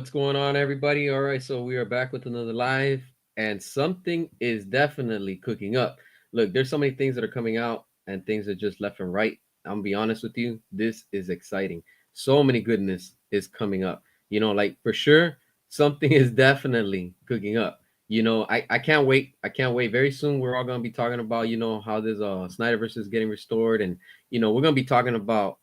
what's going on, everybody? All right, so we are back with another live, and something is definitely cooking up. Look, there's so many things that are coming out, and things are just left and right. I'm gonna be honest with you, this is exciting. So many goodness is coming up. Like for sure, something is definitely cooking up. I can't wait. I can't wait. Very soon, we're all gonna be talking about how this Snyderverse is getting restored, and we're gonna be talking about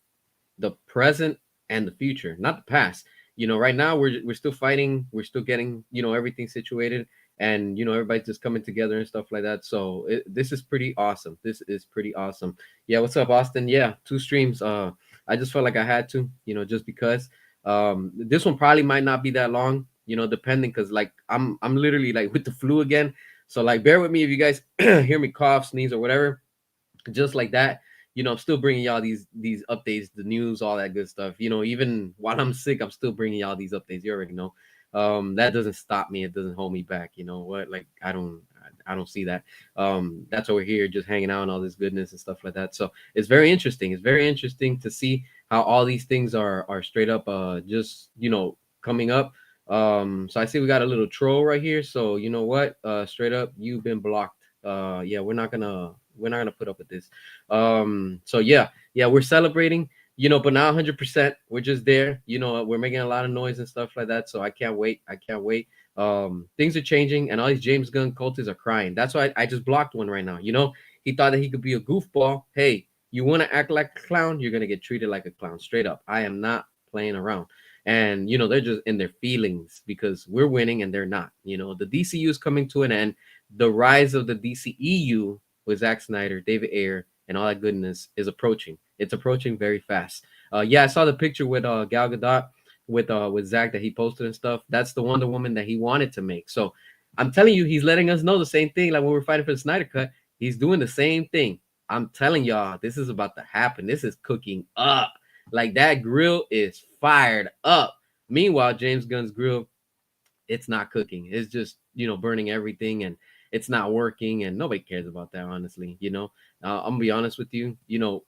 the present and the future, not the past. Right now we're still fighting, we're still getting everything situated, and everybody's just coming together and stuff like that. So this is pretty awesome. This is pretty awesome. Yeah, what's up, Austin? Yeah, two streams. I just felt like I had to, just because. This one probably might not be that long, depending, because like I'm literally like with the flu again. So like bear with me if you guys hear me cough, sneeze, or whatever, just like that. I'm still bringing y'all these updates, the news, all that good stuff. Even while I'm sick, I'm still bringing y'all these updates. You already know. That doesn't stop me. It doesn't hold me back. You know what? Like I don't see that. That's why we're here, just hanging out and all this goodness and stuff like that. So it's very interesting. It's very interesting to see how all these things are straight up just coming up. So I see we got a little troll right here. So you know what? Straight up, you've been blocked. Yeah, we're not gonna put up with this. So yeah, we're celebrating, but not 100%. We're just there. We're making a lot of noise and stuff like that. So I can't wait. I can't wait. Things are changing, and all these James Gunn cultists are crying. That's why I just blocked one right now. He thought that he could be a goofball. Hey, you want to act like a clown, you're gonna get treated like a clown. Straight up. I am not playing around. And they're just in their feelings because we're winning and they're not. The DCU is coming to an end. The rise of the DCEU with Zack Snyder, David Ayer, and all that goodness is approaching. It's approaching very fast. Yeah, I saw the picture with Gal Gadot with Zack that he posted and stuff. That's the Wonder Woman that he wanted to make. So I'm telling you, he's letting us know the same thing. Like when we're fighting for the Snyder Cut, he's doing the same thing. I'm telling y'all, this is about to happen. This is cooking up. Like that grill is fired up. Meanwhile, James Gunn's grill, it's not cooking. It's just burning everything, and it's not working, and nobody cares about that, honestly. I'm gonna be honest with you.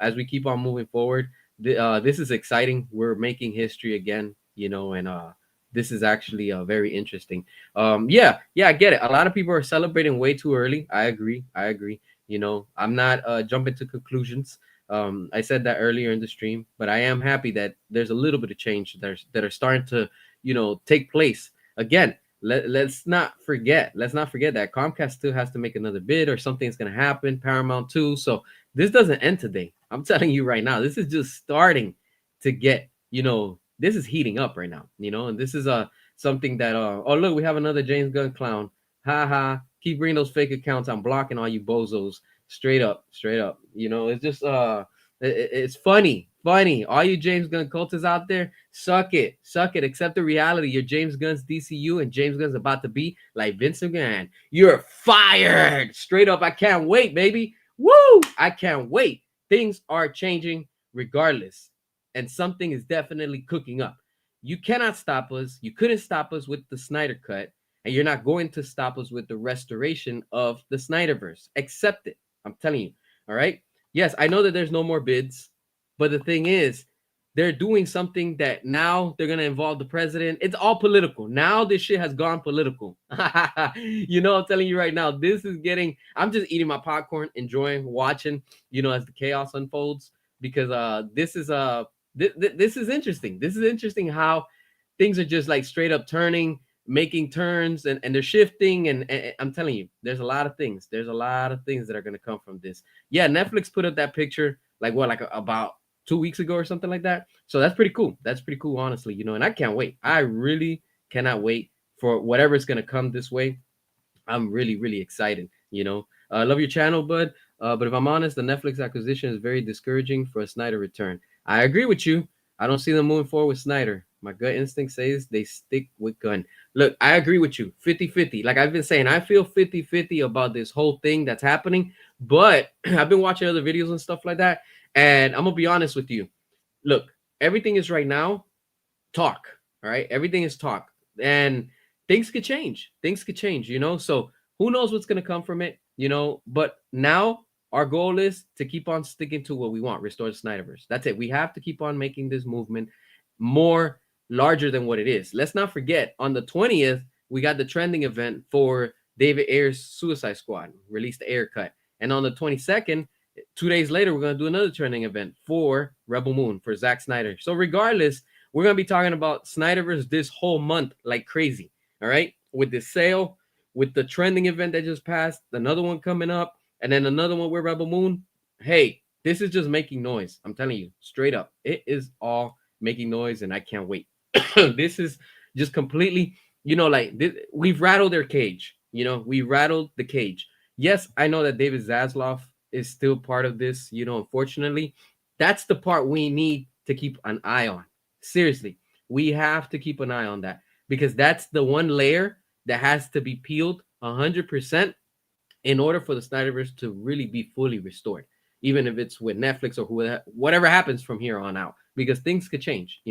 As we keep on moving forward, this is exciting. We're making history again. And this is actually very interesting. Yeah, I get it. A lot of people are celebrating way too early. I agree. I'm not jumping to conclusions. I said that earlier in the stream, but I am happy that there's a little bit of change that are starting to take place again. Let's not forget that Comcast still has to make another bid, or something's going to happen. Paramount too. So this doesn't end today. I'm telling you right now, this is just starting to get, this is heating up right now, and this is something that oh look, we have another James Gunn clown. Ha ha. Keep bringing those fake accounts. I'm blocking all you bozos. Straight up, straight up. It's just it's funny. All you James Gunn cultists out there, suck it. Accept the reality. You're James Gunn's DCU, and James Gunn's about to be like Vince McMahon. You're fired. Straight up. I can't wait, baby. Woo! I can't wait. Things are changing regardless, and something is definitely cooking up. You cannot stop us. You couldn't stop us with the Snyder Cut, and you're not going to stop us with the restoration of the Snyderverse. Accept it. I'm telling you. All right. Yes, I know that there's no more bids, but the thing is, they're doing something that now they're gonna involve the president. It's all political. Now this shit has gone political. I'm telling you right now, this is getting. I'm just eating my popcorn, enjoying, watching. As the chaos unfolds, because this is interesting. This is interesting how things are just like straight up turning, making turns, and they're shifting. And I'm telling you, there's a lot of things. There's a lot of things that are gonna come from this. Yeah, Netflix put up that picture like about 2 weeks ago or something like that. So that's pretty cool. That's pretty cool, honestly. And I can't wait. I really cannot wait for whatever's gonna come this way. I'm really, really excited. I love your channel, bud. But if I'm honest, the Netflix acquisition is very discouraging for a Snyder return. I agree with you. I don't see them moving forward with Snyder. My gut instinct says they stick with Gunn. Look, I agree with you. 50-50. Like I've been saying, I feel 50-50 about this whole thing that's happening. But I've been watching other videos and stuff like that. And I'm going to be honest with you. Look, everything is right now talk. All right. Everything is talk. And things could change. So who knows what's going to come from it, But now our goal is to keep on sticking to what we want, restore the Snyderverse. That's it. We have to keep on making this movement more larger than what it is. Let's not forget, on the 20th, we got the trending event for David Ayer's Suicide Squad, released the Ayer cut. And on the 22nd, 2 days later, we're going to do another trending event for Rebel Moon, for Zack Snyder. So regardless, we're going to be talking about Snyderverse this whole month like crazy. All right. With this sale, with the trending event that just passed, another one coming up, and then another one with Rebel Moon. Hey, this is just making noise. I'm telling you, straight up. It is all making noise, and I can't wait. This is just completely, like we've rattled their cage. We rattled the cage. Yes, I know that David Zaslav is still part of this. Unfortunately, that's the part we need to keep an eye on. Seriously, we have to keep an eye on that, because that's the one layer that has to be peeled 100% in order for the Snyderverse to really be fully restored, even if it's with Netflix or whatever happens from here on out, because things could change.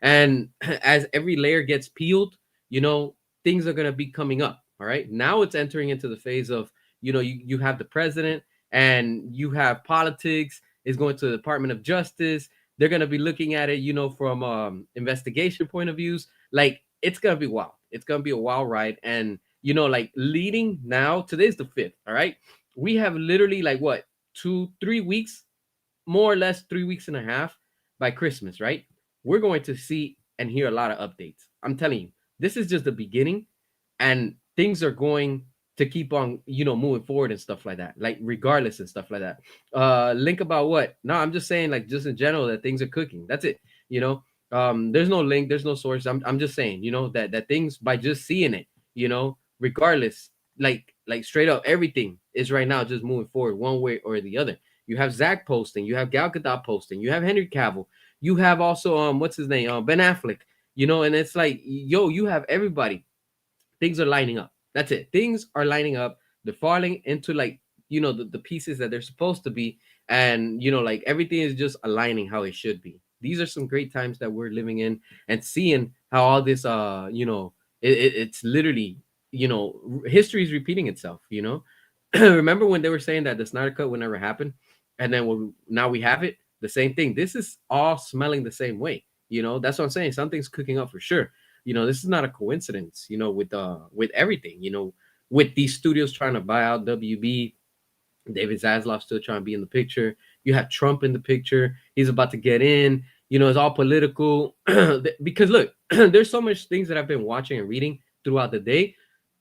And as every layer gets peeled, things are going to be coming up. All right. Now it's entering into the phase of, you have the president, and you have politics is going to the Department of Justice. They're going to be looking at it, from investigation point of views. Like, it's going to be wild. It's going to be a wild ride. And, like, leading now, today's the 5th. All right. We have literally, like, what, 2-3 weeks, more or less 3 weeks and a half by Christmas, right? We're going to see and hear a lot of updates. I'm telling you, this is just the beginning, and things are going to keep on, moving forward and stuff like that, like regardless and stuff like that. Link about what? No, I'm just saying, like, just in general, that things are cooking. That's it. There's no link, there's no source. I'm just saying, that things, by just seeing it, regardless, like straight up, everything is right now just moving forward one way or the other. You have Zach posting, you have Gal Gadot posting, you have Henry Cavill, you have also what's his name, Ben Affleck, and it's like, yo, you have everybody. Things are lining up. That's it. Things are lining up. They're falling into, like, the pieces that they're supposed to be. And, like, everything is just aligning how it should be. These are some great times that we're living in, and seeing how all this, it's literally, history is repeating itself. Remember when they were saying that the Snyder Cut would never happen? And then now we have it. The same thing. This is all smelling the same way. That's what I'm saying. Something's cooking up for sure. This is not a coincidence, with everything, with these studios trying to buy out WB, David Zaslav still trying to be in the picture. You have Trump in the picture. He's about to get in. It's all political. Because look, there's so much things that I've been watching and reading throughout the day.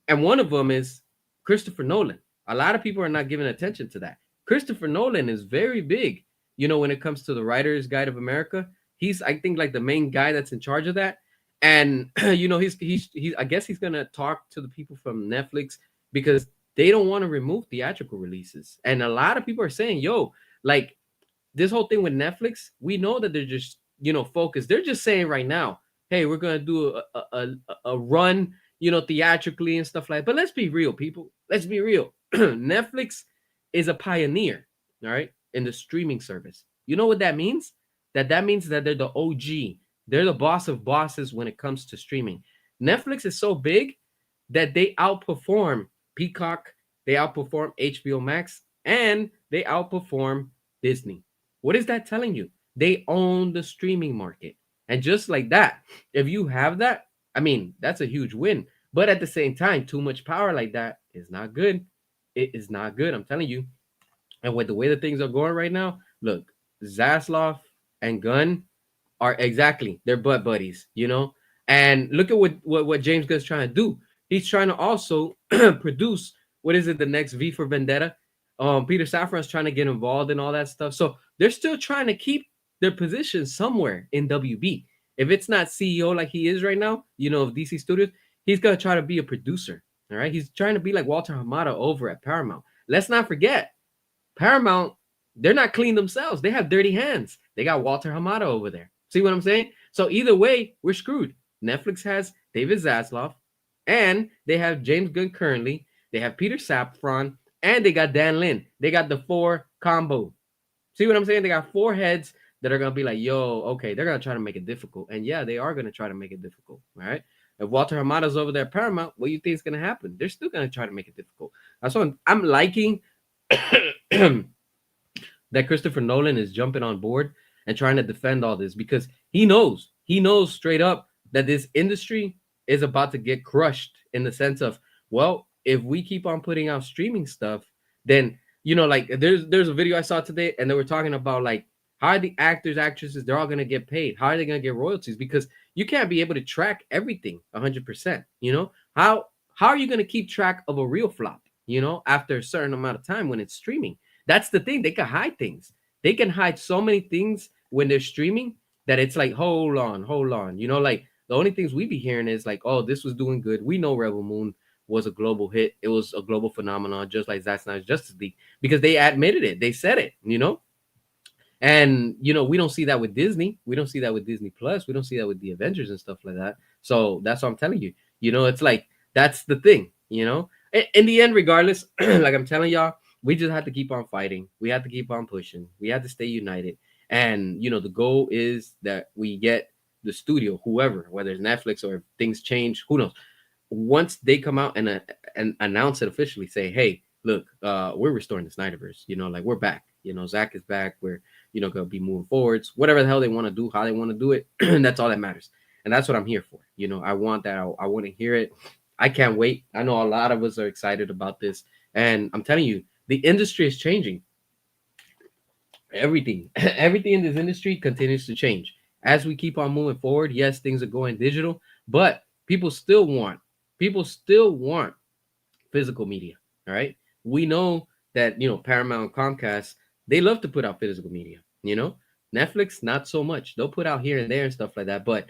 And one of them is Christopher Nolan. A lot of people are not giving attention to that. Christopher Nolan is very big, when it comes to the Writer's Guide of America. He's, I think, like the main guy that's in charge of that. And he's I guess he's gonna talk to the people from Netflix, because they don't want to remove theatrical releases. And a lot of people are saying, yo, like, this whole thing with Netflix, we know that they're just, focused. They're just saying right now, hey, we're gonna do a run, theatrically and stuff like that. But let's be real, people. Let's be real. Netflix is a pioneer, all right, in the streaming service. You know what that means? That means that they're the OG. They're the boss of bosses when it comes to streaming. Netflix is so big that they outperform Peacock, they outperform HBO Max, and they outperform Disney. What is that telling you? They own the streaming market. And just like that, if you have that, I mean, that's a huge win. But at the same time, too much power like that is not good. It is not good, I'm telling you. And with the way that things are going right now, look, Zaslav and Gunn are exactly, they're butt buddies, And look at what James Gunn's trying to do. He's trying to also produce, what is it, the next V for Vendetta. Peter Safran's trying to get involved in all that stuff. So they're still trying to keep their position somewhere in WB. If it's not CEO like he is right now, of DC Studios, he's gonna try to be a producer. All right, he's trying to be like Walter Hamada over at Paramount. Let's not forget, Paramount, they're not clean themselves. They have dirty hands. They got Walter Hamada over there. See what I'm saying? So either way, we're screwed. Netflix has David Zaslav, and they have James Gunn currently. They have Peter Safran, and they got Dan Lin. They got the 4 combo. See what I'm saying? They got 4 heads that are going to be like, yo, okay, they're going to try to make it difficult. And yeah, they are going to try to make it difficult, all right? If Walter Hamada's over there at Paramount, what do you think is going to happen? They're still going to try to make it difficult. That's why I'm liking that Christopher Nolan is jumping on board and trying to defend all this, because he knows straight up that this industry is about to get crushed in the sense of, well, if we keep on putting out streaming stuff, then like there's a video I saw today, and they were talking about like how are the actors, actresses, they're all gonna get paid. How are they gonna get royalties? Because you can't be able to track everything 100%. How are you gonna keep track of a real flop? After a certain amount of time when it's streaming, that's the thing. They can hide things. They can hide so many things when they're streaming that it's like, hold on, hold on. Like the only things we be hearing is like, oh, this was doing good. We know Rebel Moon was a global hit. It was a global phenomenon, just like Zack Snyder's Justice League, because they admitted it. They said it. And we don't see that with Disney. We don't see that with Disney Plus. We don't see that with the Avengers and stuff like that. So that's what I'm telling you. It's like that's the thing. In the end, regardless, like I'm telling y'all, we just have to keep on fighting. We have to keep on pushing. We have to stay united. And the goal is that we get the studio, whoever, whether it's Netflix or if things change, who knows. Once they come out and announce it officially, say, hey, look, we're restoring the Snyderverse. Like we're back. Zach is back. We're gonna be moving forwards. Whatever the hell they want to do, how they want to do it, that's all that matters. And that's what I'm here for. I want that. I want to hear it. I can't wait. I know a lot of us are excited about this, and I'm telling you, the industry is changing. Everything everything in this industry continues to change as we keep on moving forward. Yes, things are going digital, but people still want physical media. All right, we know that Paramount, Comcast, they love to put out physical media. Netflix, not so much. They'll put out here and there and stuff like that, but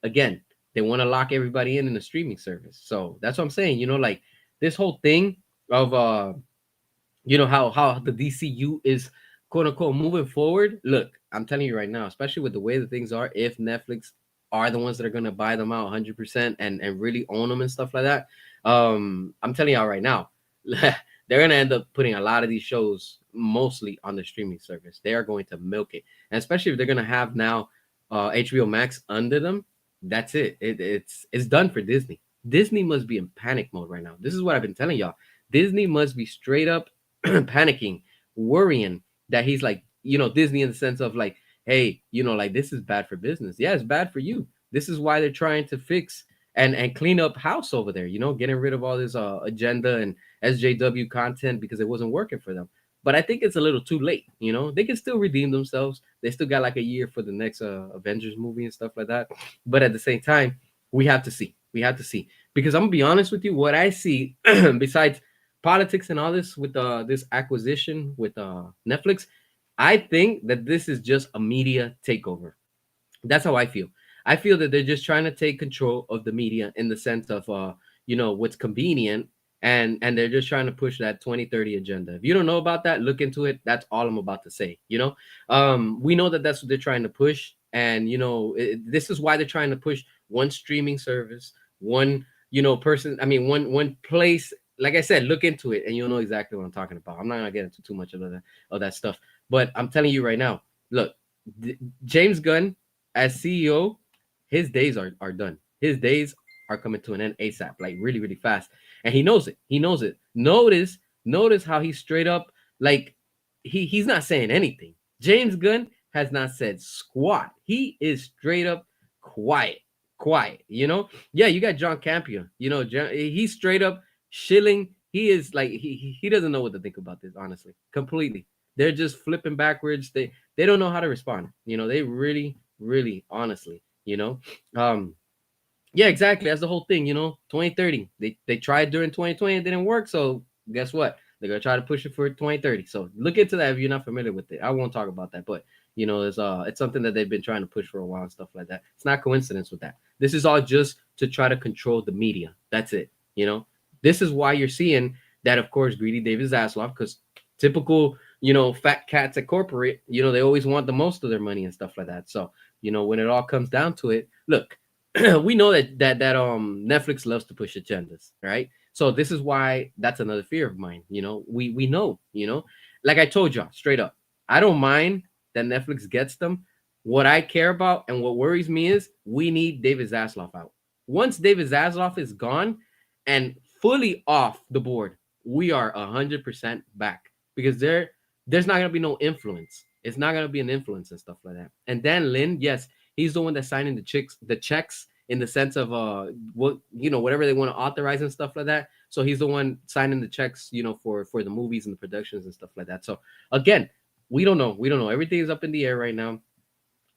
again, they want to lock everybody in the streaming service. So that's what I'm saying. Like this whole thing of how the DCU is quote unquote moving forward. Look, I'm telling you right now, especially with the way that things are, if Netflix are the ones that are gonna buy them out 100% and really own them and stuff like that, I'm telling y'all right now, they're gonna end up putting a lot of these shows mostly on the streaming service. They are going to milk it, and especially if they're gonna have now HBO Max under them. That's it. It's done for Disney. Disney must be in panic mode right now. This is what I've been telling y'all. Disney must be straight up panicking, worrying that he's like, Disney in the sense of like, hey, like this is bad for business. Yeah, it's bad for you. This is why they're trying to fix and clean up house over there, getting rid of all this agenda and SJW content because it wasn't working for them. But I think it's a little too late. They can still redeem themselves. They still got like a year for the next Avengers movie and stuff like that. But at the same time, we have to see. We have to see. Because I'm gonna be honest with you, what I see besides politics and all this with this acquisition with Netflix, I think that this is just a media takeover. That's how I feel. I feel that they're just trying to take control of the media in the sense of what's convenient, and they're just trying to push that 2030 agenda. If you don't know about that, look into it. That's all I'm about to say. We know that that's what they're trying to push, and this is why they're trying to push one streaming service, one person. I mean, one place. Like I said, look into it, and you'll know exactly what I'm talking about. I'm not gonna get into too much of that stuff, but I'm telling you right now. Look, James Gunn as CEO, his days are done. His days are coming to an end ASAP, like really, really fast. And he knows it. He knows it. Notice how he's straight up like he's not saying anything. James Gunn has not said squat. He is straight up quiet. Quiet. Yeah, you got John Campia. He's straight up shilling. He is like he doesn't know what to think about this, honestly. Completely. They're just flipping backwards. They don't know how to respond. They really, really, honestly, yeah, exactly. That's the whole thing, 2030. They tried during 2020, it didn't work. So guess what? They're gonna try to push it for 2030. So look into that if you're not familiar with it. I won't talk about that, but it's something that they've been trying to push for a while and stuff like that. It's not coincidence with that. This is all just to try to control the media. That's it. This is why you're seeing that, of course, greedy David Zaslav, because typical, fat cats at corporate, they always want the most of their money and stuff like that. So, when it all comes down to it, look, we know that Netflix loves to push agendas, right? So this is why that's another fear of mine. We know, like I told y'all straight up, I don't mind that Netflix gets them. What I care about and what worries me is we need David Zaslav out. Once David Zaslav is gone and fully off the board, we are 100% back because there's not gonna be no influence. It's not gonna be an influence and stuff like that. And Dan Lin, yes, He's the one that's signing the checks in the sense of what whatever they want to authorize and stuff like that. So he's the one signing the checks, for the movies and the productions and stuff like that. So again, we don't know. Everything is up in the air right now,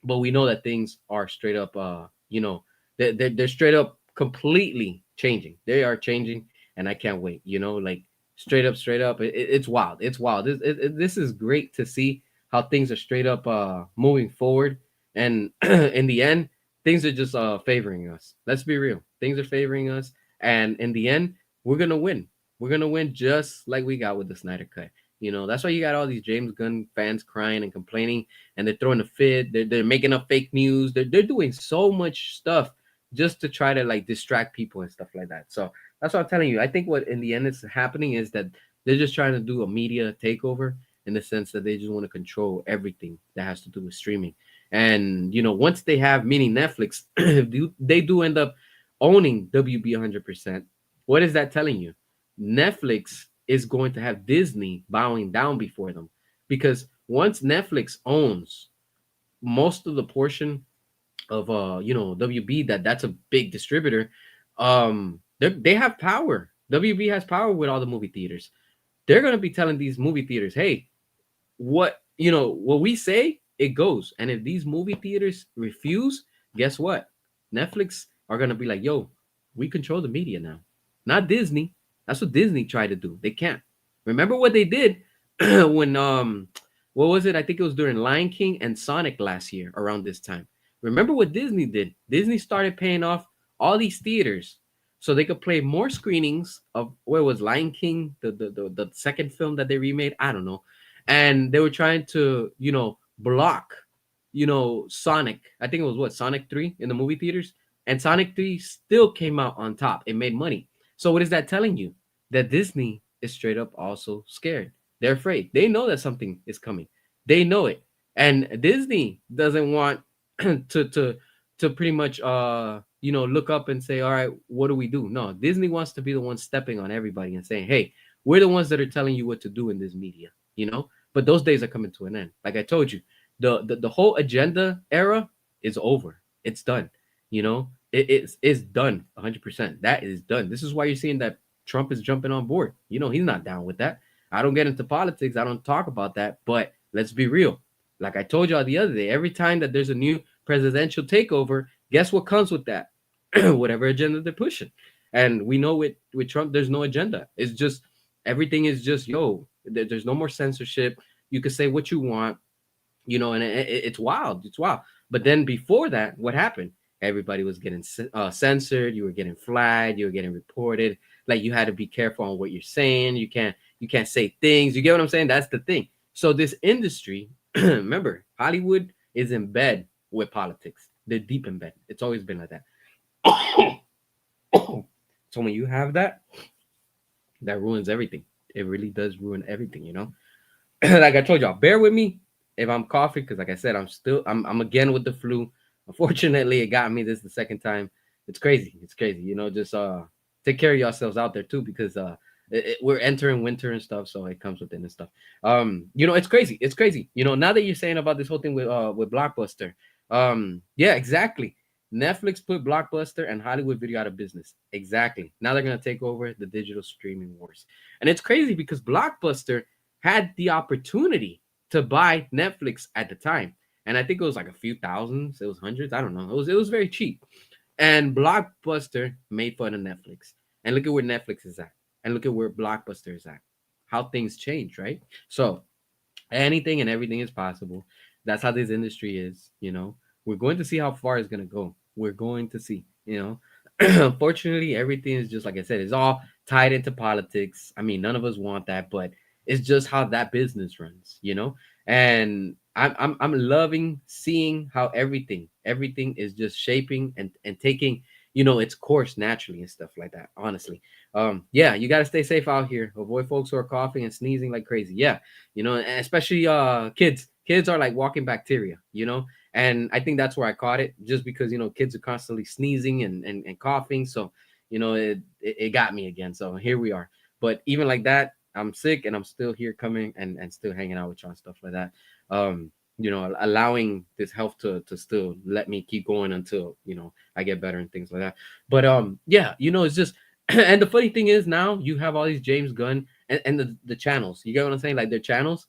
but we know that things are straight up they're straight up completely changing. They are changing, and I can't wait, like straight up it's wild. It's wild. This is great to see how things are straight up moving forward. And in the end, things are just favoring us. Let's be real, things are favoring us, and in the end, we're gonna win. We're gonna win, just like we got with the Snyder cut. That's why you got all these James Gunn fans crying and complaining, and they're throwing a fit. They're making up fake news. They're doing so much stuff just to try to like distract people and stuff like that. So that's what I'm telling you. I think what in the end is happening is that they're just trying to do a media takeover, in the sense that they just want to control everything that has to do with streaming. And once they have, meaning Netflix, if they do end up owning WB 100%, what is that telling you? Netflix is going to have Disney bowing down before them, because once Netflix owns most of the portion of WB, that's a big distributor. They have power. WB has power with all the movie theaters. They're going to be telling these movie theaters, hey, what we say, it goes. And if these movie theaters refuse, guess what? Netflix are gonna be like, yo, we control the media now, not Disney. That's what Disney tried to do. They can't. Remember what they did when what was it? I think it was during Lion King and Sonic last year around this time. Remember what Disney did? Disney started paying off all these theaters so they could play more screenings of, where was Lion King, the second film that they remade. I don't know. And they were trying to, block, Sonic. I think it was what, Sonic 3 in the movie theaters. And Sonic 3 still came out on top. It made money. So what is that telling you? That Disney is straight up also scared. They're afraid. They know that something is coming. They know it. And Disney doesn't want to pretty much look up and say, all right, what do we do? No, Disney wants to be the one stepping on everybody and saying, hey, we're the ones that are telling you what to do in this media, but those days are coming to an end. Like I told you, the whole agenda era is over. It's done. It's done 100%. That is done. This is why you're seeing that Trump is jumping on board. He's not down with that. I don't get into politics. I don't talk about that. But let's be real. Like I told y'all the other day, every time that there's a new presidential takeover, guess what comes with that? Whatever agenda they're pushing. And we know with Trump, there's no agenda. It's just everything is just, there's no more censorship. You can say what you want, and it's wild. It's wild. But then before that, what happened? Everybody was getting censored. You were getting flagged. You were getting reported. Like you had to be careful on what you're saying. You can't say things. You get what I'm saying? That's the thing. So this industry, remember, Hollywood is in bed with politics. They're deep in bed. It's always been like that. So when you have that, that ruins everything. It really does ruin everything, Like I told y'all, bear with me if I'm coughing, because like I said, I'm again with the flu. Unfortunately, it got me. This is the second time. It's crazy. It's crazy. Just take care of yourselves out there too, because we're entering winter and stuff, so it comes with it and stuff. It's crazy. It's crazy. Now that you're saying about this whole thing with Blockbuster, yeah, exactly. Netflix put Blockbuster and Hollywood Video out of business. Exactly. Now they're gonna take over the digital streaming wars, and it's crazy because Blockbuster had the opportunity to buy Netflix at the time, and I think it was like a few thousands. It was hundreds. I don't know. It was very cheap, and Blockbuster made fun of Netflix. And look at where Netflix is at, and look at where Blockbuster is at. How things change, right? So anything and everything is possible. That's how this industry is. We're going to see how far it's gonna go. We're going to see. Unfortunately, everything is just like I said, it's all tied into politics. I mean, none of us want that, but it's just how that business runs. And I'm loving seeing how everything is just shaping and taking its course naturally and stuff like that. Honestly, yeah, you got to stay safe out here. Avoid folks who are coughing and sneezing like crazy. Yeah, and especially kids are like walking bacteria. And I think that's where I caught it, just because kids are constantly sneezing and coughing. So it got me again. So here we are. But even like that, I'm sick and I'm still here coming and still hanging out with y'all and stuff like that. allowing this health to still let me keep going until I get better and things like that. But yeah, it's just and the funny thing is now you have all these James Gunn and the channels. You get what I'm saying? Like their channels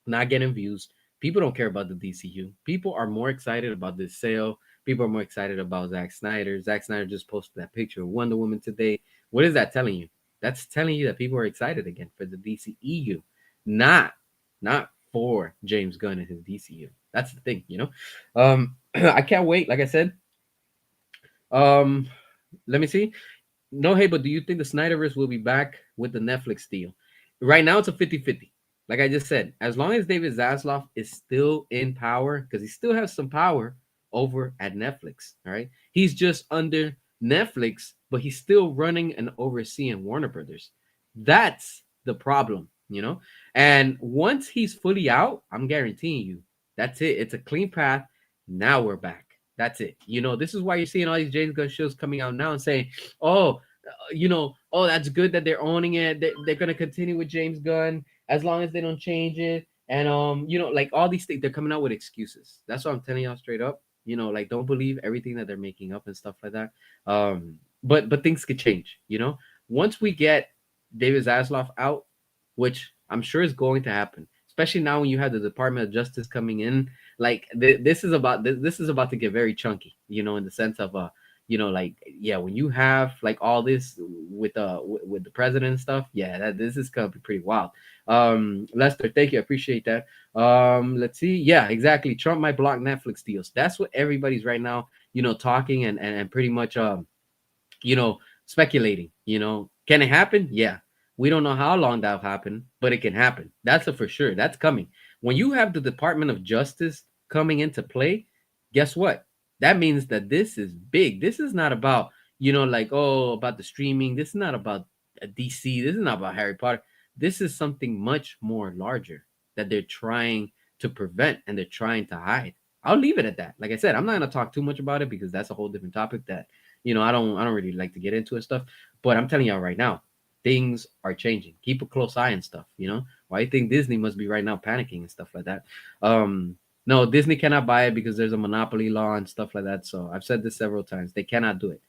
not getting views. People don't care about the DCU. People are more excited about this sale. People are more excited about Zack Snyder. Zack Snyder just posted that picture of Wonder Woman today. What is that telling you? That's telling you that people are excited again for the DCEU, not for James Gunn and his DCU. That's the thing. I can't wait. Like I said, um, let me see. No, hey, but do you think the Snyderverse will be back with the Netflix deal? Right now, it's a 50-50. Like I just said, as long as David Zaslav is still in power, because he still has some power over at Netflix, all right? He's just under Netflix, but he's still running and overseeing Warner Brothers. That's the problem. And once he's fully out, I'm guaranteeing you, that's it. It's a clean path. Now we're back. That's it. This is why you're seeing all these James Gunn shows coming out now and saying, oh, oh, that's good that they're owning it. They're gonna continue with James Gunn as long as they don't change it. And like all these things, they're coming out with excuses. That's what I'm telling y'all straight up. Like don't believe everything that they're making up and stuff like that. But things could change. Once we get David Zaslav out, which I'm sure is going to happen, especially now when you have the Department of Justice coming in. Like this is about to get very chunky. In the sense of like yeah, when you have like all this with the president and stuff, yeah, this is gonna be pretty wild. Lester, thank you, I appreciate that. Let's see, yeah, exactly, Trump might block Netflix deals. That's what everybody's right now talking and pretty much you know, speculating. Can it happen? Yeah. We don't know how long that'll happen, but it can happen. That's a for sure. That's coming. When you have the Department of Justice coming into play, guess what? That means that this is big. This is not about, like, oh, about the streaming. This is not about a DC. This is not about Harry Potter. This is something much more larger that they're trying to prevent and they're trying to hide. I'll leave it at that. Like I said, I'm not gonna talk too much about it because that's a whole different topic that I don't really like to get into and stuff. But I'm telling y'all right now, things are changing. Keep a close eye and stuff. Why you think Disney must be right now panicking and stuff like that? No, Disney cannot buy it because there's a monopoly law and stuff like that. So I've said this several times. They cannot do it.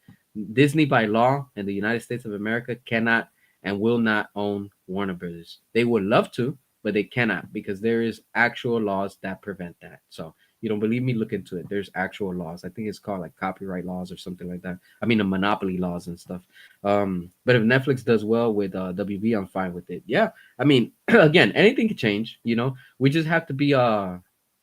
Disney by law in the United States of America cannot and will not own Warner Brothers. They would love to, but they cannot because there is actual laws that prevent that. So you don't believe me? Look into it. There's actual laws. I think it's called like copyright laws or something like that. I mean, the monopoly laws and stuff. But if Netflix does well with WB, I'm fine with it. Yeah. I mean, again, anything can change. We just have to be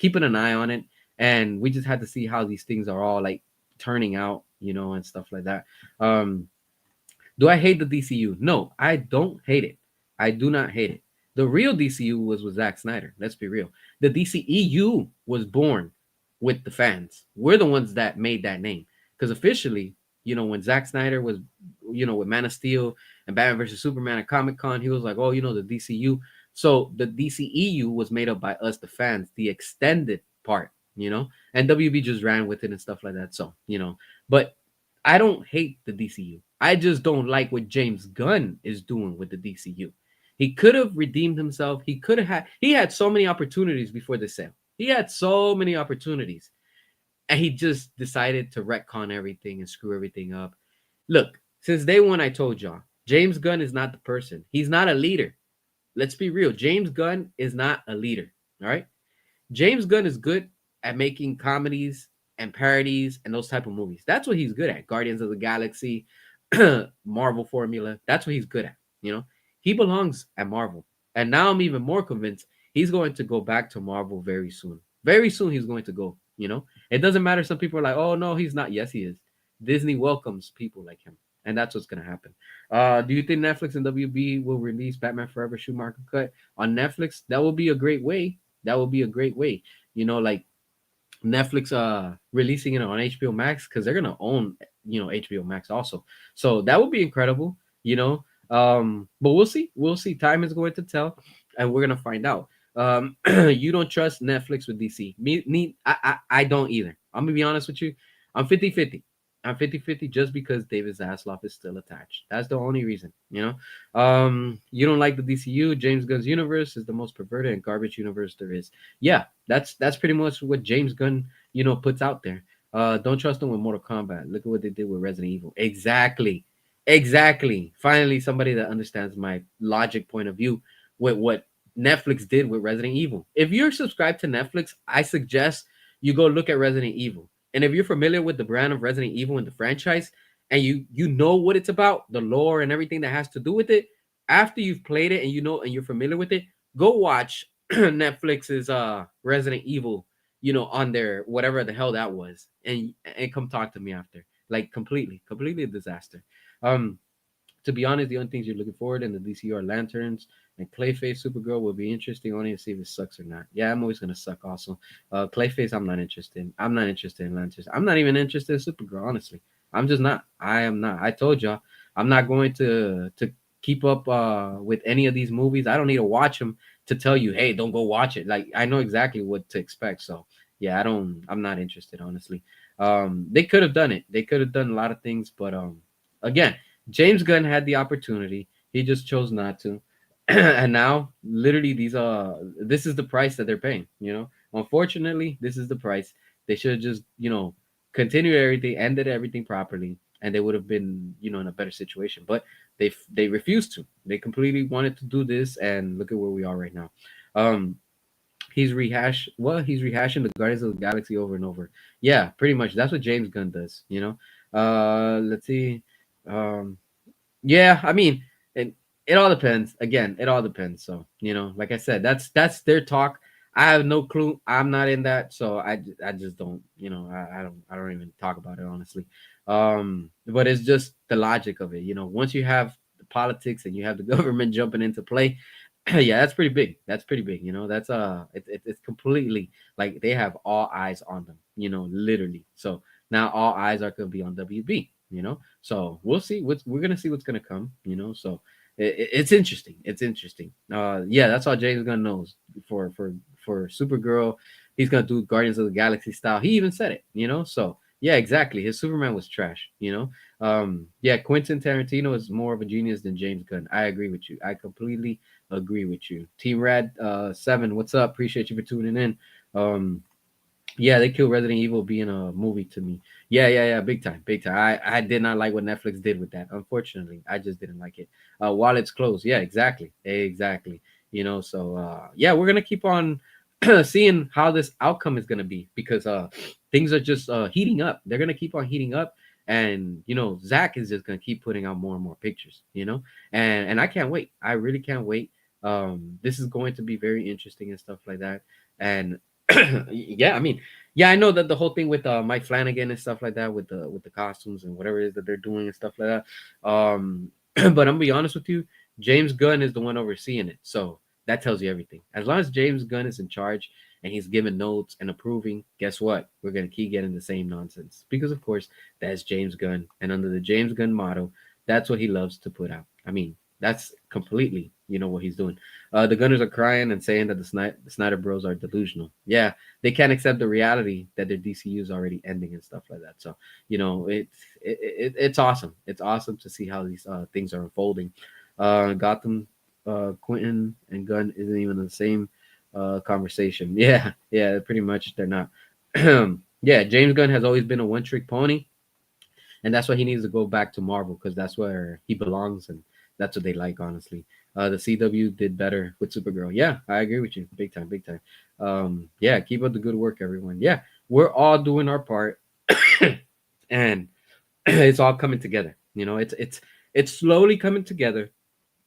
keeping an eye on it, and we just have to see how these things are all like turning out, and stuff like that. Do I hate the DCU? No, I don't hate it. I do not hate it. The real DCU was with Zack Snyder. Let's be real. The DCEU was born with the fans. We're the ones that made that name. Because officially, when Zack Snyder was, with Man of Steel and Batman versus Superman at Comic Con, he was like, oh, the DCU. So the DCEU was made up by us, the fans, the extended part, and WB just ran with it and stuff like that. So, but I don't hate the DCU. I just don't like what James Gunn is doing with the DCU. He could have redeemed himself. He had so many opportunities before the sale. He had so many opportunities. And he just decided to retcon everything and screw everything up. Look, since day one, I told y'all, James Gunn is not the person. He's not a leader. Let's be real. James Gunn is not a leader. All right. James Gunn is good at making comedies and parodies and those type of movies. That's what he's good at. Guardians of the Galaxy, Marvel formula. That's what he's good at. He belongs at Marvel. And now I'm even more convinced he's going to go back to Marvel very soon. Very soon he's going to go. It doesn't matter. Some people are like, oh, no, he's not. Yes, he is. Disney welcomes people like him. And that's what's going to happen. Do you think Netflix and WB will release Batman Forever Schumacher cut on Netflix? That will be a great way. That will be a great way. Like Netflix releasing it on HBO Max because they're going to own, HBO Max also. So that would be incredible, but we'll see. We'll see. Time is going to tell, and we're going to find out. You don't trust Netflix with DC. I don't either. I'm going to be honest with you. I'm 50-50. I'm 50-50 just because David Zaslav is still attached. That's the only reason, you know. You don't like the DCU. James Gunn's universe is the most perverted and garbage universe there is. Yeah, that's pretty much what James Gunn, puts out there. Don't trust them with Mortal Kombat. Look at what they did with Resident Evil. Exactly. Exactly. Finally, somebody that understands my logic point of view with what Netflix did with Resident Evil. If you're subscribed to Netflix, I suggest you go look at Resident Evil. And if you're familiar with the brand of Resident Evil and the franchise, and you know what it's about, the lore and everything that has to do with it, after you've played it and you know and you're familiar with it, go watch Netflix's Resident Evil, on their whatever the hell that was, and come talk to me after. Like completely a disaster. Um, to be honest, the only things you're looking forward in the DCU are Lanterns and Clayface. Supergirl will be interesting only to see if it sucks or not. Yeah, I'm always gonna suck also. Clayface, I'm not interested in. I'm not interested in Lanterns. I'm not even interested in Supergirl, honestly. I'm just not. I am not. I told y'all I'm not going to keep up with any of these movies. I don't need to watch them to tell you, hey, don't go watch it. Like I know exactly what to expect. So yeah, I'm not interested, honestly. They could have done it. They could have done a lot of things, but again, James Gunn had the opportunity. He just chose not to. And now, literally, this is the price that they're paying. Unfortunately, this is the price. They should have just continued everything, ended everything properly, and they would have been in a better situation. But they refused to. They completely wanted to do this, and look at where we are right now. Um, he's rehashing the Guardians of the Galaxy over and over. Yeah, pretty much. That's what James Gunn does. Let's see. Um, yeah, I mean, it all depends. Again, it all depends. So, like I said, that's their talk. I have no clue. I'm not in that, so I just don't. I don't even talk about it honestly. But it's just the logic of it. Once you have the politics and you have the government jumping into play, yeah, that's pretty big. That's pretty big. That's it's completely like they have all eyes on them. Literally. So now all eyes are gonna be on WB. So we'll see we're gonna see what's gonna come. So it's interesting. It's interesting. Yeah, that's all James Gunn knows for Supergirl. He's gonna do Guardians of the Galaxy style. He even said it. So yeah, exactly. His Superman was trash. Yeah, Quentin Tarantino is more of a genius than James Gunn. I agree with you. I completely agree with you. Team Rad 7, what's up? Appreciate you for tuning in. Yeah, they killed Resident Evil being a movie to me. Yeah, big time, big time. I did not like what Netflix did with that. Unfortunately, I just didn't like it. While it's closed, yeah, exactly. So yeah, we're gonna keep on seeing how this outcome is gonna be because things are just heating up. They're gonna keep on heating up, and Zach is just gonna keep putting out more and more pictures. And I can't wait. I really can't wait. This is going to be very interesting and stuff like that. And yeah, I mean, yeah, I know that the whole thing with Mike Flanagan and stuff like that with the costumes and whatever it is that they're doing and stuff like that. But I'm gonna be honest with you, James Gunn is the one overseeing it, so that tells you everything. As long as James Gunn is in charge and he's giving notes and approving, guess what? We're gonna keep getting the same nonsense because, of course, that's James Gunn, and under the James Gunn motto, that's what he loves to put out. I mean, that's completely, what he's doing. The Gunners are crying and saying that the Snyder Bros are delusional. Yeah, they can't accept the reality that their DCU is already ending and stuff like that. So, it's awesome. It's awesome to see how these things are unfolding. Gotham, Quentin and Gunn isn't even the same conversation. Yeah, pretty much they're not. Yeah, James Gunn has always been a one trick pony, and that's why he needs to go back to Marvel because that's where he belongs and that's what they like, honestly. The CW did better with Supergirl. Yeah, I agree with you, big time, big time. Yeah, keep up the good work, everyone. Yeah, we're all doing our part, and it's all coming together. It's slowly coming together,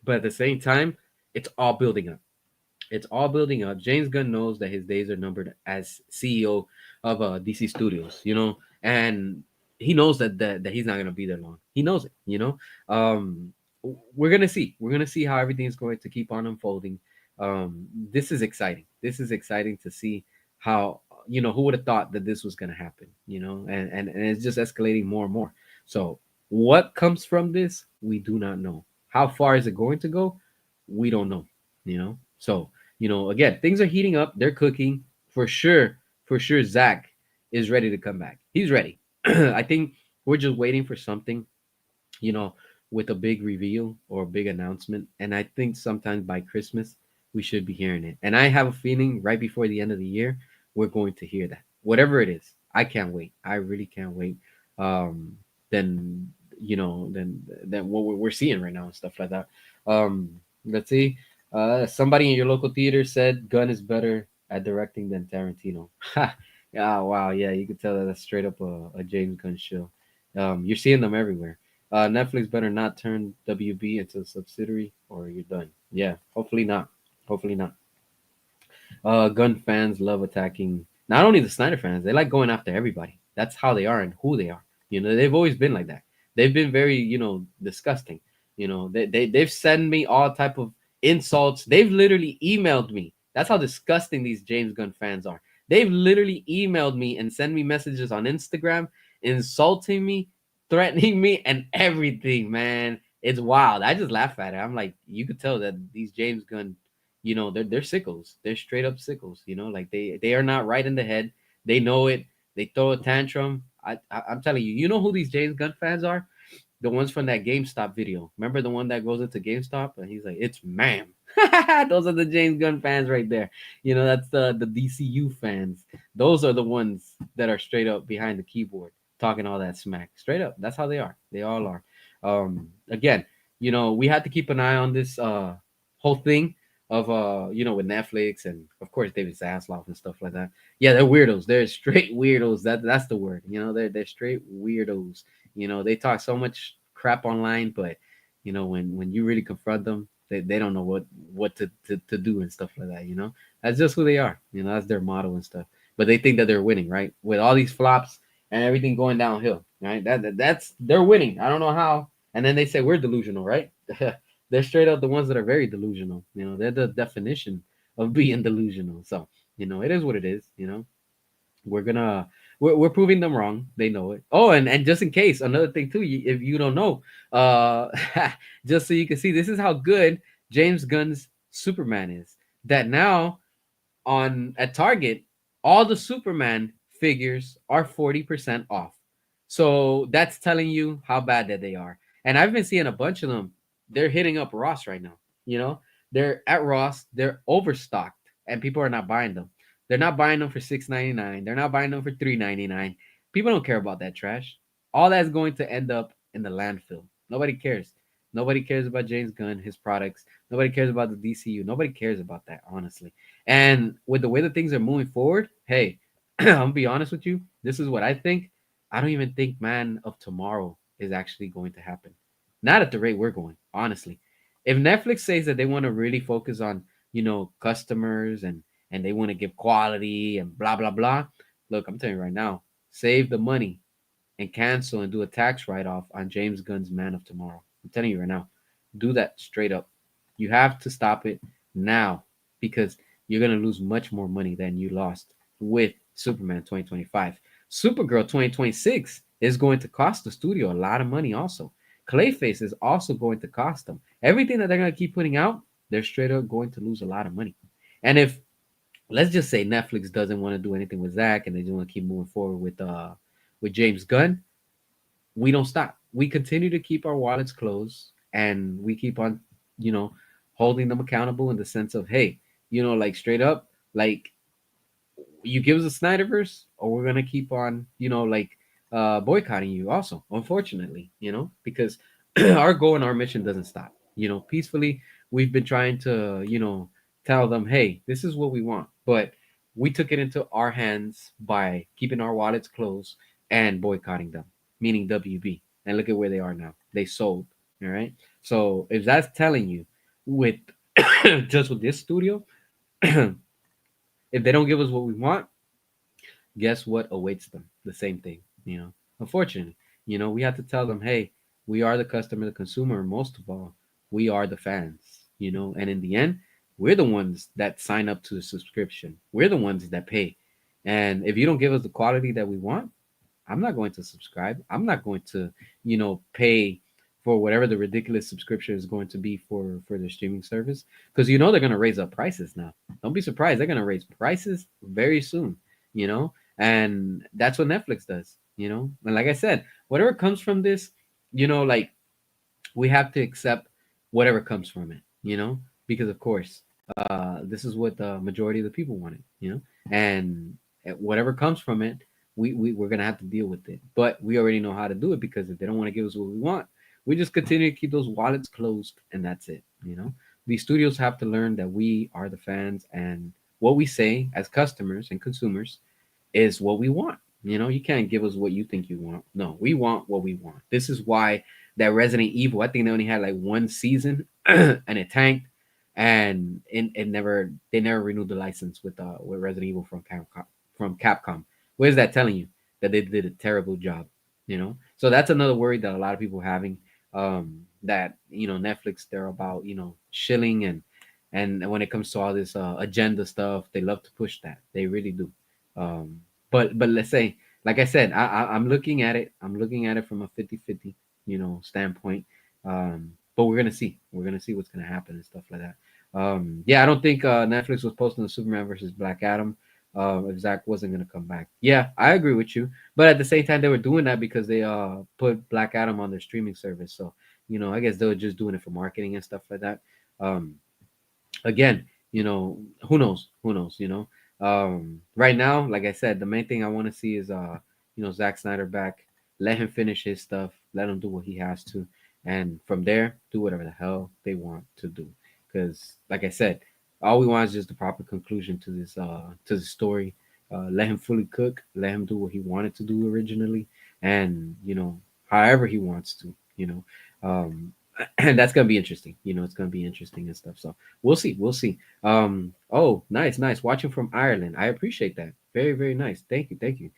but at the same time, it's all building up. It's all building up. James Gunn knows that his days are numbered as CEO of DC Studios, and he knows that he's not gonna be there long. He knows it, Um, we're gonna see. We're gonna see how everything is going to keep on unfolding. This is exciting. This is exciting to see how who would have thought that this was gonna happen, and it's just escalating more and more. So what comes from this, we do not know. How far is it going to go? We don't know. So again, things are heating up. They're cooking for sure. For sure, Zach is ready to come back. He's ready. I think We're just waiting for something, you know, with a big reveal or a big announcement. And I think sometimes by Christmas, we should be hearing it. And I have a feeling right before the end of the year, we're going to hear that. Whatever it is, I can't wait. I really can't wait. Um, then, than what we're seeing right now and stuff like that. Um, let's see. Somebody in your local theater said Gunn is better at directing than Tarantino. Yeah, wow, yeah, you could tell that that's straight up a James Gunn show. You're seeing them everywhere. Netflix better not turn WB into a subsidiary or you're done. Yeah, hopefully not. Hopefully not. Gun fans love attacking not only the Snyder fans, they like going after everybody. That's how they are and who they are. They've always been like that. They've been very, disgusting. They've sent me all type of insults. They've literally emailed me. That's how disgusting these James Gunn fans are. They've literally emailed me and sent me messages on Instagram, insulting me, threatening me, and everything, man. It's wild. I just laugh at it. I'm like, you could tell that these James Gunn, they're sickles. They're straight up sickles. Like they are not right in the head. They know it. They throw a tantrum. I'm telling you, you know who these James Gunn fans are? The ones from that GameStop video. Remember the one that goes into GameStop and he's like, "It's ma'am." Those are the James Gunn fans right there. That's the DCU fans. Those are the ones that are straight up behind the keyboard talking all that smack. Straight up. That's how they are. They all are. Again, we had to keep an eye on this whole thing of with Netflix and of course David Zaslav and stuff like that. Yeah, they're weirdos. They're straight weirdos. That's the word. They're straight weirdos. They talk so much crap online, but when you really confront them, they don't know what to do and stuff like that. That's just who they are. That's their motto and stuff. But they think that they're winning, right? With all these flops and everything going downhill, right? That's they're winning. I don't know how. And then they say we're delusional, right? They're straight up the ones that are very delusional. They're the definition of being delusional. So it is what it is. We're gonna we're proving them wrong. They know it. Oh, and just in case, another thing too, if you don't know, uh, just so you can see, this is how good James Gunn's Superman is. That now on at Target, all the Superman figures are 40% off. So that's telling you how bad that they are. And I've been seeing a bunch of them. They're hitting up Ross right now. You know, they're at Ross, they're overstocked, and people are not buying them. They're not buying them for $6.99. They're not buying them for $3.99. People don't care about that trash. All that's going to end up in the landfill. Nobody cares. Nobody cares about James Gunn, his products. Nobody cares about the DCU. Nobody cares about that, honestly. And with the way that things are moving forward, hey, I'm gonna be honest with you. This is what I think. I don't even think Man of Tomorrow is actually going to happen. Not at the rate we're going, honestly. If Netflix says that they want to really focus on, customers and they want to give quality and blah blah blah, look, I'm telling you right now, save the money and cancel and do a tax write off on James Gunn's Man of Tomorrow. I'm telling you right now, do that straight up. You have to stop it now because you're going to lose much more money than you lost with Superman 2025. Supergirl 2026 is going to cost the studio a lot of money also. Clayface is also going to cost them. Everything that they're going to keep putting out, they're straight up going to lose a lot of money. And if let's just say Netflix doesn't want to do anything with Zach and they just want to keep moving forward with James Gunn, we don't stop. We continue to keep our wallets closed and we keep on, you know, holding them accountable in the sense of, hey, like straight up, like you give us a Snyderverse or we're gonna keep on, boycotting you also, unfortunately, because our goal and our mission doesn't stop. Peacefully, we've been trying to, tell them, hey, this is what we want. But we took it into our hands by keeping our wallets closed and boycotting them, meaning WB. And look at where they are now. They sold. All right. So if that's telling you with just with this studio, if they don't give us what we want, guess what awaits them? The same thing. Unfortunately, we have to tell them, hey, we are the customer, the consumer, and most of all, we are the fans. And in the end, we're the ones that sign up to the subscription. We're the ones that pay. And if you don't give us the quality that we want, I'm not going to subscribe. I'm not going to, pay for whatever the ridiculous subscription is going to be for the streaming service because they're going to raise up prices now. Don't be surprised. They're going to raise prices very soon, you know? And that's what Netflix does. And like I said, whatever comes from this, like we have to accept whatever comes from it, because of course, this is what the majority of the people wanted, and whatever comes from it, we're gonna have to deal with it. But we already know how to do it because if they don't want to give us what we want, we just continue to keep those wallets closed, and that's it. These studios have to learn that we are the fans, and what we say as customers and consumers is what we want. You can't give us what you think you want. No, we want what we want. This is why that Resident Evil, I think they only had like one season and it tanked, and it never they never renewed the license with Resident Evil from Capcom. What is that telling you? That they did a terrible job. So that's another worry that a lot of people are having. That Netflix, they're about shilling, and when it comes to all this agenda stuff, they love to push that. They really do. Um, but let's say, like I said, I'm looking at it. I'm looking at it from a 50-50, standpoint. But we're gonna see what's gonna happen and stuff like that. Yeah, I don't think Netflix was posting the Superman versus Black Adam. If Zach wasn't gonna come back. Yeah, I agree with you. But at the same time, they were doing that because they put Black Adam on their streaming service. So I guess they were just doing it for marketing and stuff like that. Um, Again, who knows? Who knows? Right now, like I said, the main thing I want to see is Zack Snyder back. Let him finish his stuff. Let him do what he has to, and from there, do whatever the hell they want to do. Because, like I said, all we want is just the proper conclusion to the story. Let him fully cook. Let him do what he wanted to do originally, and however he wants to. And that's gonna be interesting. It's gonna be interesting and stuff. So we'll see. We'll see. Oh, nice, nice. Watching from Ireland. I appreciate that. Very, very nice. Thank you. Thank you.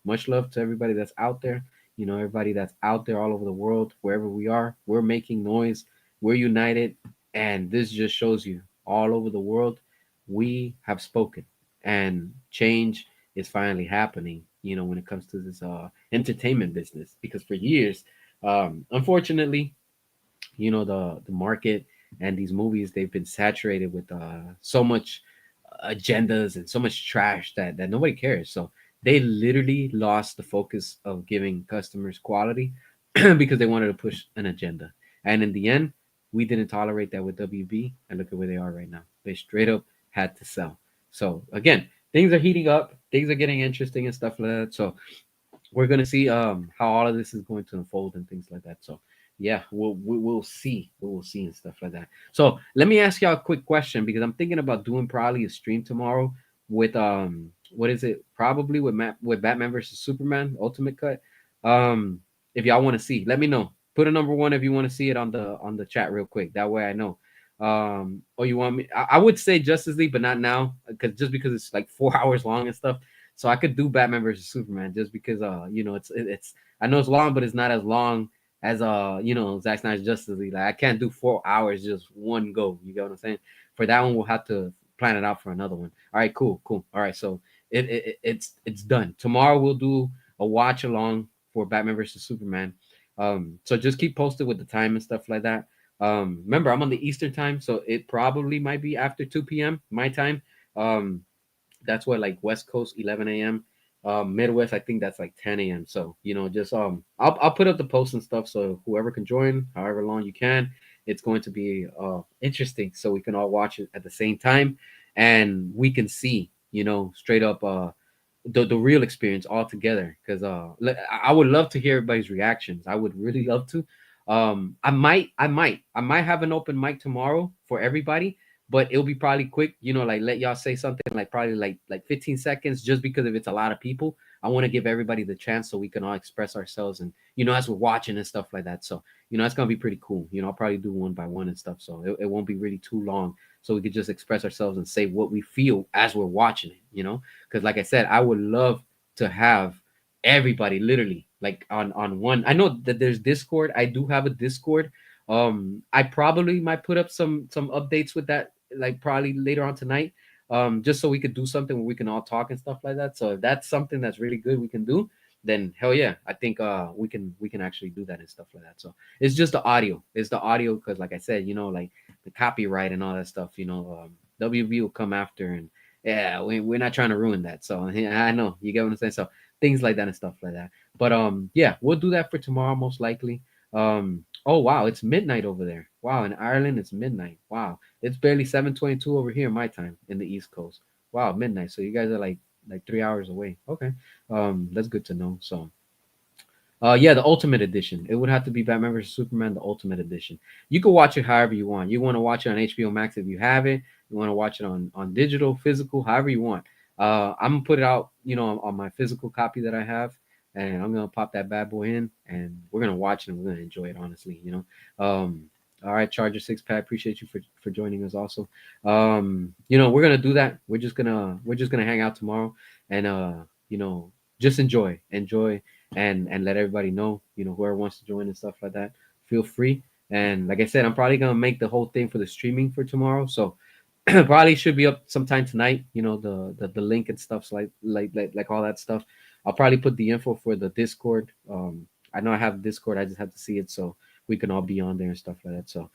Much love to everybody that's out there. Everybody that's out there all over the world, wherever we are, we're making noise. We're united. And this just shows you all over the world, we have spoken and change is finally happening, when it comes to this entertainment business. Because for years, unfortunately, the market and these movies, they've been saturated with so much agendas and so much trash that nobody cares. So they literally lost the focus of giving customers quality because they wanted to push an agenda. And in the end, we didn't tolerate that with WB, and look at where they are right now. They straight up had to sell. So again, things are heating up, things are getting interesting and stuff like that. So we're gonna see how all of this is going to unfold and things like that. So yeah, we'll see, we'll see and stuff like that. So let me ask y'all a quick question because I'm thinking about doing probably a stream tomorrow with what is it, probably with Batman versus Superman Ultimate Cut. Um, if y'all want to see, let me know. Put a number one if you want to see it on the chat real quick. That way I know. Or you want me? I would say Justice League, but not now, because it's like 4 hours long and stuff. So I could do Batman versus Superman just because it's I know it's long, but it's not as long as Zack Snyder's Justice League. Like I can't do 4 hours just one go. You get what I'm saying? For that one, we'll have to plan it out for another one. All right, cool, cool. All right, so it's done. Tomorrow we'll do a watch along for Batman versus Superman. So just keep posted with the time and stuff like that. Remember, I'm on the Eastern time, so it probably might be after 2 p.m. my time. Um, that's what, like, West Coast 11 a.m. Midwest, I think that's like 10 a.m. So just I'll put up the posts and stuff so whoever can join, however long you can. It's going to be interesting, so we can all watch it at the same time, and we can see straight up the real experience altogether. Because I would love to hear everybody's reactions. I would really love to. I might have an open mic tomorrow for everybody, but it'll be probably quick. Like, let y'all say something like probably like 15 seconds, just because if it's a lot of people, I want to give everybody the chance so we can all express ourselves, and as we're watching and stuff like that. So it's gonna be pretty cool. I'll probably do one by one and stuff, so it won't be really too long, so we could just express ourselves and say what we feel as we're watching it. Because like I said, I would love to have everybody literally like on one. I know that there's Discord. I do have a Discord. I probably might put up some updates with that, like probably later on tonight, just so we could do something where we can all talk and stuff like that. So if that's something that's really good we can do, then hell yeah, I think we can actually do that and stuff like that. So it's just the audio. It's the audio because, like I said, like the copyright and all that stuff. WB will come after, and yeah, we're not trying to ruin that. So yeah, I know you get what I'm saying. So things like that and stuff like that. But yeah, we'll do that for tomorrow most likely. Oh wow, it's midnight over there. Wow, in Ireland it's midnight. Wow, it's barely 7:22 over here my time in the East Coast. Wow, midnight. So you guys are like 3 hours away. Okay, that's good to know. So yeah, the Ultimate Edition. It would have to be Batman vs Superman, the Ultimate Edition. You can watch it however you want. You want to watch it on HBO Max if you have it. You want to watch it on digital, physical, however you want. I'm gonna put it out, on my physical copy that I have, and I'm gonna pop that bad boy in, and we're gonna watch it and we're gonna enjoy it. Honestly. All right, Charger Six Pack. Appreciate you for joining us. Also, we're gonna do that. We're just gonna hang out tomorrow, and you know, just enjoy and let everybody know, whoever wants to join and stuff like that, feel free. And like I said, I'm probably gonna make the whole thing for the streaming for tomorrow. So probably should be up sometime tonight. The link and stuff, so like all that stuff. I'll probably put the info for the Discord. I know I have Discord. I just have to see it so we can all be on there and stuff like that. So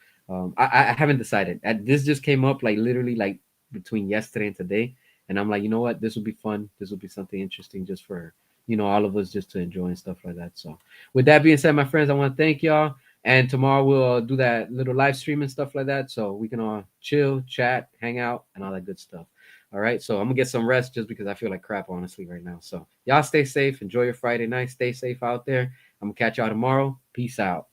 I haven't decided. This just came up like literally like between yesterday and today, and I'm like, you know what? This will be fun. This will be something interesting just for all of us just to enjoy and stuff like that. So with that being said, my friends, I want to thank y'all. And tomorrow we'll do that little live stream and stuff like that, so we can all chill, chat, hang out, and all that good stuff. All right, so I'm gonna get some rest just because I feel like crap honestly right now. So y'all stay safe, enjoy your Friday night, stay safe out there. I'm gonna catch y'all tomorrow. Peace out.